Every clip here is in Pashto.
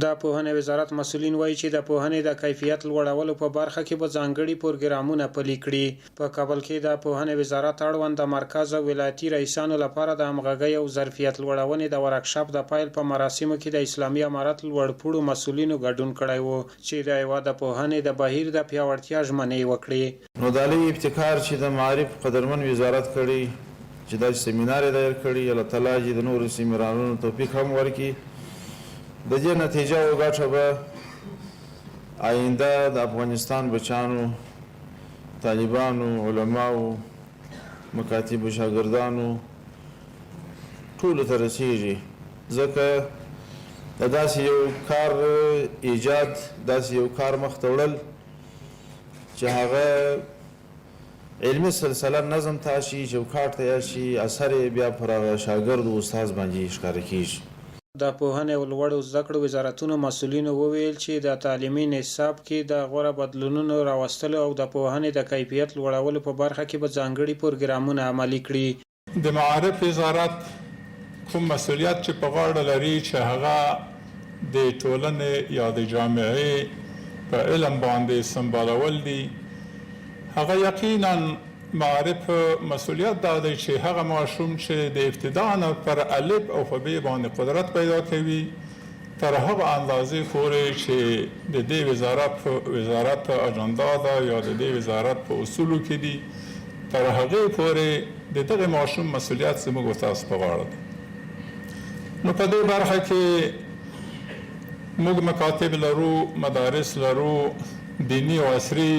د پوهنې وزارت مسؤلین وایي چې د پوهنې د کیفیت لوړولو په برخه کې به ځانګړي پروګرامونه پلي کړي. په کابل کې د پوهنې وزارت اړوند د مرکز او ولایتي رئیسانو لپاره د همغږۍ او ظرفیت لوړونې د ورکشاپ د پیل په مراسمو کې د اسلامي امارت لوړپوړو مسؤلینو ګډون کړی و چې د هېواد د پوهنې د بهیر د پیاوړتیا ژمنې وکړي. نو د لوی ابتکار چې د معارف قدرمن وزارت کړی چې دا سیمینار یې دایر کړي، الله تعالی چې د نورو سیمینارونو توفیق هم ورکړي. د دې نتیجه او ګټه به آینده د افغانستان بچانو، طالبانو، علماو، مکاتبو، شاګردانو ټولو ته رسیږي. ځکه د داسې یو کار ایجاد، داسې یو کار مخته وړل چې هغه علمي سلسله نظم تاشي، چوکاټ تیار شي، اثر یې بیا پر هغه شاګرد او استاد باندې ښکاره کیږي. د پوهنې او لوړو زده کړو وزارتونو مسؤلینو وویل چې د تعلیمي نصاب کې د غوره بدلونونو راوستلو او د پوهنې د کیفیت لوړولو په برخه کې به ځانګړي پروګرامونه عملي کړي. د معارف وزارت کوم مسؤلیت چې په غاړه لري چې هغه د ټولنې یا د جامعې په علم باندې سمبالول دي، هغه یقینا معارف مسؤلیت دا دی چې هغه ماشوم چې د ابتدا نه پر الف او ب باندې قدرت پیدا کوي تر هغه اندازې پورې چې د دې وزارت اجندا ده یا د دې وزارت په اصولو کې دي، تر هغې پورې د دغه ماشوم مسؤلیت زموږ او تاسو په غاړه ده. نو په دې برخه کې موږ مکاتب لرو، مدارس لرو، دینی او عصري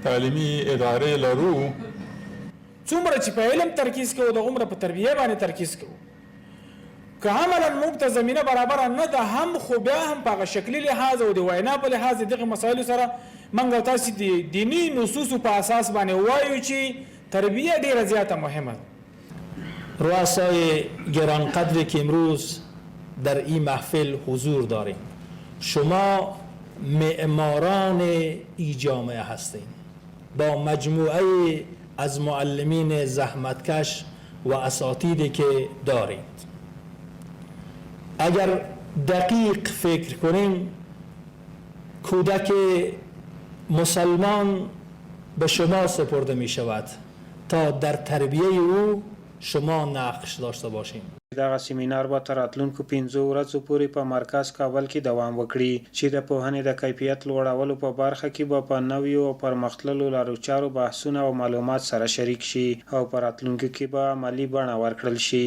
تعلیمي ادارې لرو. څومره چې په علم ترکیز کوو دغومره په تربیه باندې ترکیز کوو. که عملا موږ ته زمینه برابره نه ده هم، خو بیا هم په هغه شکلي لحاظ او د وینا په لحاظ دغه مسایلو سره موږ او تاسو د دیني نصوصو په اساس باندې وایو چې تربیه ډیره زیاته مهمه ده. رؤسای گرانقدری که امروز در این محفل حضور داریم، شما معماران این جامعه هستین با مجموعه از معلمین زحمتکش و اساتیدی که دارید. اگر دقیق فکر کنیم کودک مسلمان به شما سپرده می شود تا در تربیه او شما نقش داشته باشیم. دغه سیمینار به تر راتلونکو 15 ورځو پورې په مرکز کابل کې دوام وکړي چې د پوهنې د کیفیت لوړولو په برخه کې به په نویو او پرمختللو لارو چارو بحثونه او معلومات سره شریک شي او په راتلونکو کې به عملي بڼه ورکړل شي.